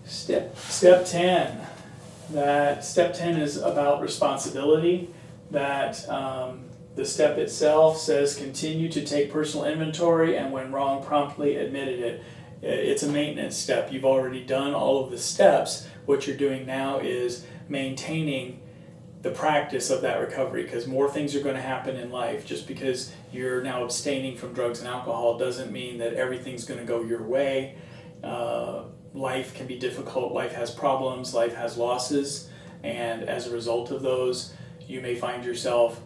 Step 10. That step 10 is about responsibility. That the step itself says continue to take personal inventory and when wrong, promptly admitted it. It's a maintenance step. You've already done all of the steps. What you're doing now is maintaining the practice of that recovery, because more things are going to happen in life. Just because you're now abstaining from drugs and alcohol doesn't mean that everything's going to go your way. Life can be difficult, life has problems, life has losses, and as a result of those, you may find yourself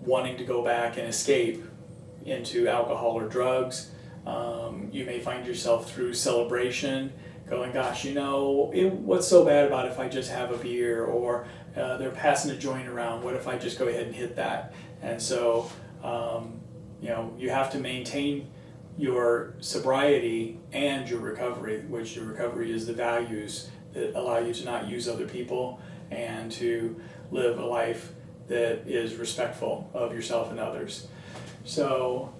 wanting to go back and escape into alcohol or drugs. You may find yourself through celebration going, gosh, what's so bad about if I just have a beer, or they're passing a joint around, what if I just go ahead and hit that? And so, you have to maintain your sobriety and your recovery, which your recovery is the values that allow you to not use other people and to live a life that is respectful of yourself and others. So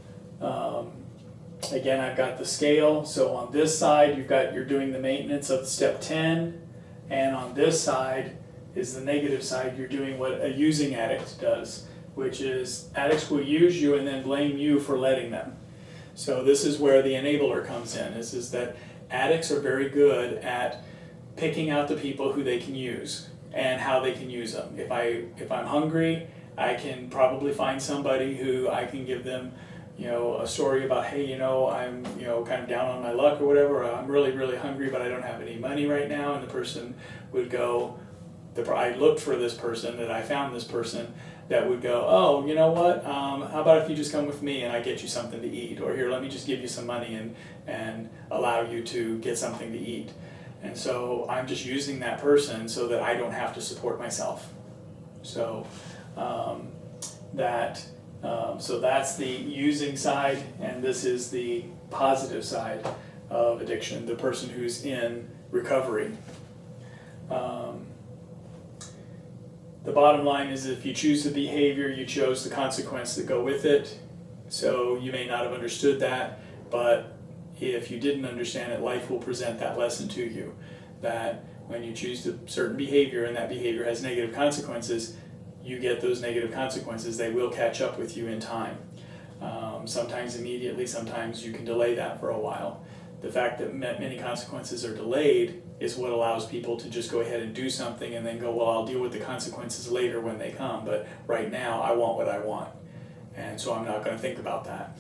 again, I've got the scale. So on this side, you're doing the maintenance of step 10, and on this side is the negative side. You're doing what a using addict does, which is addicts will use you and then blame you for letting them. So this is where the enabler comes in, is that addicts are very good at picking out the people who they can use and how they can use them. If I'm hungry, I can probably find somebody who I can give them, a story about, hey, I'm, kind of down on my luck or whatever. I'm really, really hungry, but I don't have any money right now. And the person would go, I looked for this person, that I found this person that would go, oh, you know what, how about if you just come with me and I get you something to eat? Or here, let me just give you some money and allow you to get something to eat. And so I'm just using that person so that I don't have to support myself. So that's the using side, and this is the positive side of addiction, the person who's in recovery. The bottom line is, if you choose the behavior, you chose the consequence that go with it. So you may not have understood that, but if you didn't understand it, life will present that lesson to you, that when you choose a certain behavior and that behavior has negative consequences, you get those negative consequences. They will catch up with you in time. Sometimes immediately, sometimes you can delay that for a while. The fact that many consequences are delayed is what allows people to just go ahead and do something and then go, well, I'll deal with the consequences later when they come, but right now I want what I want, and so I'm not going to think about that.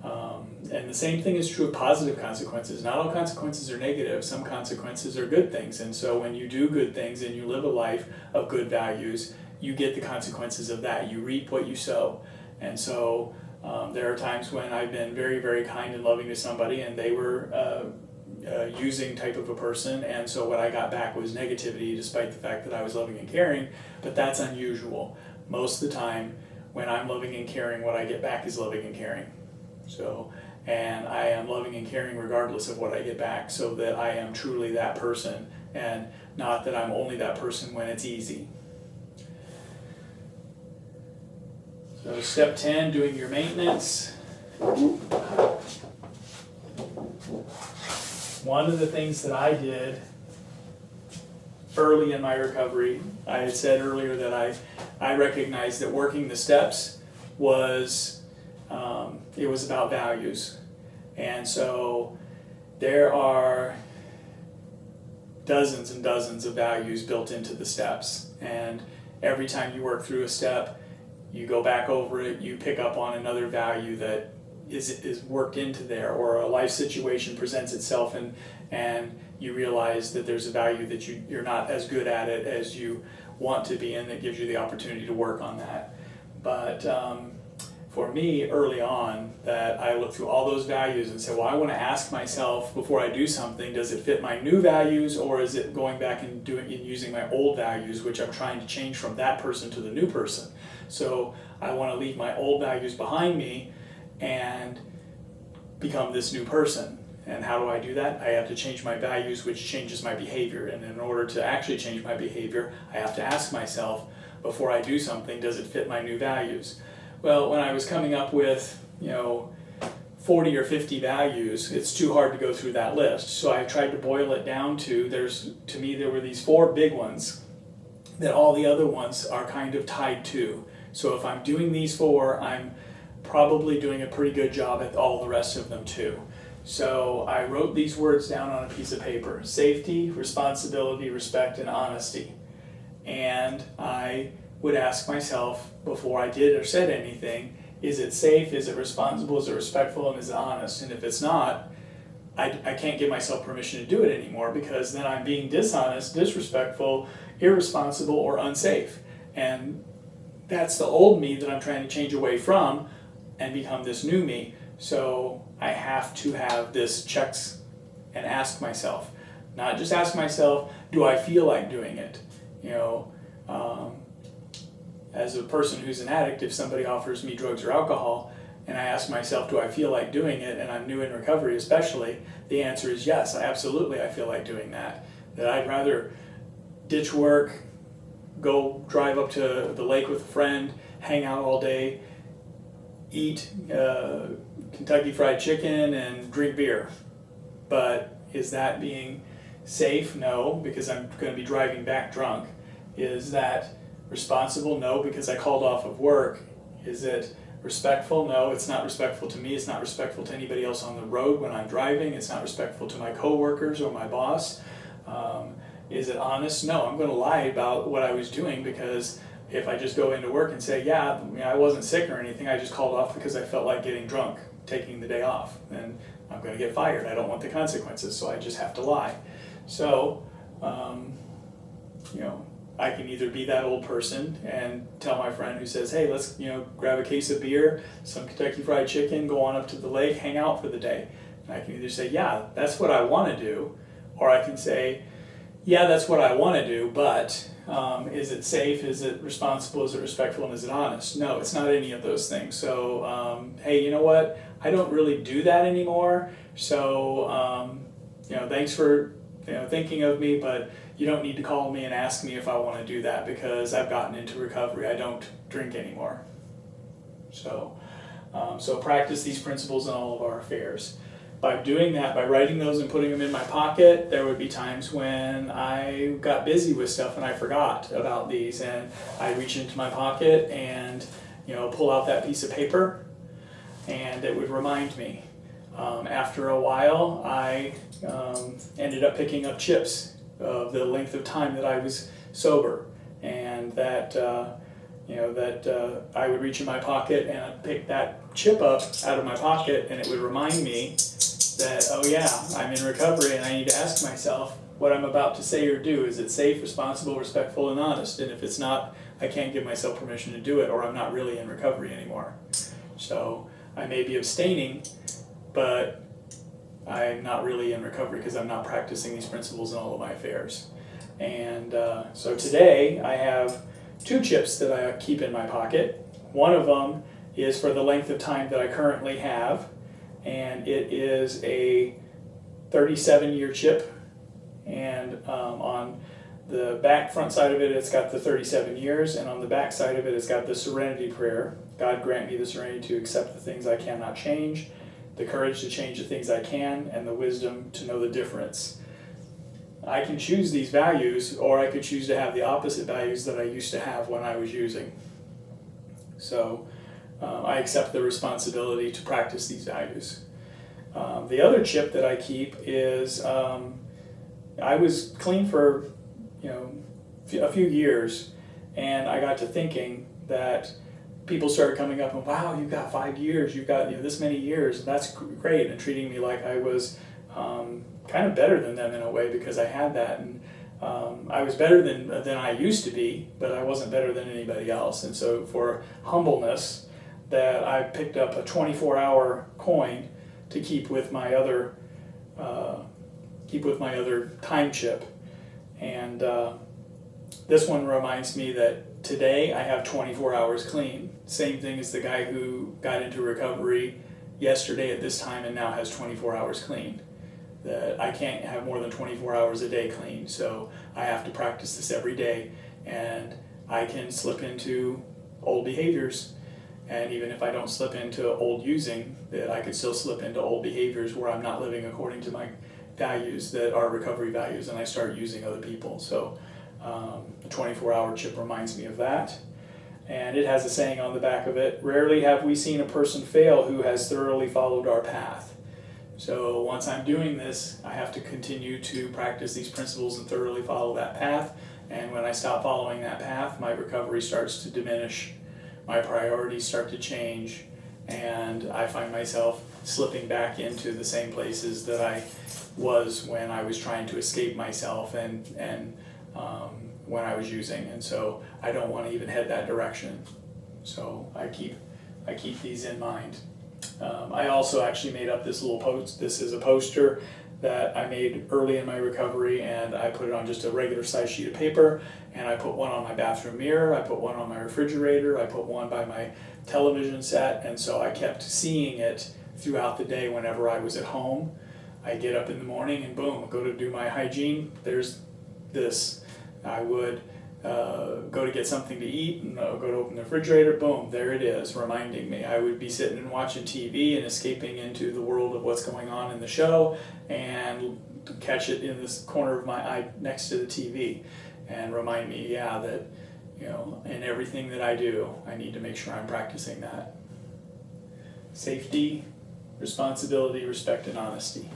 And the same thing is true of positive consequences. Not all consequences are negative. Some consequences are good things, and so when you do good things and you live a life of good values, you get the consequences of that. You reap what you sow. And so there are times when I've been very, very kind and loving to somebody, and they were using type of a person, and so what I got back was negativity, despite the fact that I was loving and caring. But that's unusual. Most of the time, when I'm loving and caring, what I get back is loving and caring. So, and I am loving and caring regardless of what I get back, so that I am truly that person, and not that I'm only that person when it's easy. So step 10, doing your maintenance. One of the things that I did early in my recovery, I had said earlier that I recognized that working the steps was, it was about values. And so there are dozens and dozens of values built into the steps. And every time you work through a step, you go back over it, you pick up on another value that is worked into there, or a life situation presents itself and you realize that there's a value that you're not as good at it as you want to be, and that gives you the opportunity to work on that. But for me, early on, that I looked through all those values and said, well, I want to ask myself before I do something, does it fit my new values, or is it going back and using my old values, which I'm trying to change from that person to the new person? So I want to leave my old values behind me and become this new person. And how do I do that? I have to change my values, which changes my behavior. And in order to actually change my behavior, I have to ask myself, before I do something, does it fit my new values? Well, when I was coming up with, 40 or 50 values, it's too hard to go through that list. So I tried to boil it down to, to me there were these 4 big ones that all the other ones are kind of tied to. So if I'm doing these 4, I'm probably doing a pretty good job at all the rest of them too. So I wrote these words down on a piece of paper: safety, responsibility, respect, and honesty. And I would ask myself before I did or said anything, is it safe, is it responsible, is it respectful, and is it honest? And if it's not, I can't give myself permission to do it anymore, because then I'm being dishonest, disrespectful, irresponsible, or unsafe. And that's the old me that I'm trying to change away from and become this new me. So I have to have this checks and ask myself, not just ask myself, do I feel like doing it? As a person who's an addict, if somebody offers me drugs or alcohol and I ask myself, do I feel like doing it, and I'm new in recovery especially, the answer is yes, I feel like doing that. That I'd rather ditch work, go drive up to the lake with a friend, hang out all day, eat Kentucky Fried Chicken and drink beer. But is that being safe? No, because I'm going to be driving back drunk. Is that responsible? No, because I called off of work. Is it respectful? No, it's not respectful to me. It's not respectful to anybody else on the road when I'm driving. It's not respectful to my coworkers or my boss. Is it honest? No, I'm going to lie about what I was doing, because if I just go into work and say, yeah, I wasn't sick or anything, I just called off because I felt like getting drunk, taking the day off, then I'm going to get fired. I don't want the consequences, so I just have to lie. So, I can either be that old person and tell my friend who says, hey, let's grab a case of beer, some Kentucky Fried Chicken, go on up to the lake, hang out for the day. And I can either say, yeah, that's what I want to do, or I can say, yeah, that's what I want to do, but is it safe, is it responsible, is it respectful, and is it honest? No, it's not any of those things. So, hey, you know what? I don't really do that anymore, so thanks for thinking of me, but you don't need to call me and ask me if I want to do that, because I've gotten into recovery. I don't drink anymore. So practice these principles in all of our affairs. By doing that, by writing those and putting them in my pocket, there would be times when I got busy with stuff and I forgot about these, and I reach into my pocket and pull out that piece of paper, and it would remind me. After a while, I ended up picking up chips of the length of time that I was sober, and that I would reach in my pocket and I'd pick that chip up out of my pocket, and it would remind me that, oh yeah, I'm in recovery and I need to ask myself what I'm about to say or do. Is it safe, responsible, respectful, and honest? And if it's not, I can't give myself permission to do it, or I'm not really in recovery anymore. So I may be abstaining, but I'm not really in recovery because I'm not practicing these principles in all of my affairs. And so today I have 2 chips that I keep in my pocket. One of them is for the length of time that I currently have, and it is a 37-year chip, and on the front side of it, it's got the 37 years, and on the back side of it, it's got the serenity prayer. God grant me the serenity to accept the things I cannot change, the courage to change the things I can, and the wisdom to know the difference. I can choose these values, or I could choose to have the opposite values that I used to have when I was using. So I accept the responsibility to practice these values. The other chip that I keep is, I was clean for a few years, and I got to thinking that people started coming up and, wow, you've got 5 years, you've got this many years, and that's great, and treating me like I was kind of better than them in a way, because I had that, and I was better than I used to be, but I wasn't better than anybody else. And so for humbleness, that I picked up a 24-hour coin to keep with my other time chip, and this one reminds me that today I have 24 hours clean. Same thing as the guy who got into recovery yesterday at this time and now has 24 hours clean. That I can't have more than 24 hours a day clean, so I have to practice this every day, and I can slip into old behaviors, And even if I don't slip into old using, that I could still slip into old behaviors where I'm not living according to my values that are recovery values, and I start using other people. So the 24-hour chip reminds me of that. And it has a saying on the back of it, rarely have we seen a person fail who has thoroughly followed our path. So once I'm doing this, I have to continue to practice these principles and thoroughly follow that path. And when I stop following that path, my recovery starts to diminish, my priorities start to change, and I find myself slipping back into the same places that I was when I was trying to escape myself and when I was using. And so I don't want to even head that direction. So I keep these in mind. I also actually made up this little post. This is a poster that I made early in my recovery, and I put it on just a regular size sheet of paper, and I put one on my bathroom mirror, I put one on my refrigerator, I put one by my television set, and so I kept seeing it throughout the day whenever I was at home. I get up in the morning and boom, go to do my hygiene, there's this. I would go to get something to eat and go to open the refrigerator, boom, there it is, reminding me. I would be sitting and watching TV and escaping into the world of what's going on in the show and catch it in this corner of my eye next to the TV and remind me, yeah, that, you know, in everything that I do, I need to make sure I'm practicing that. Safety, responsibility, respect, and honesty.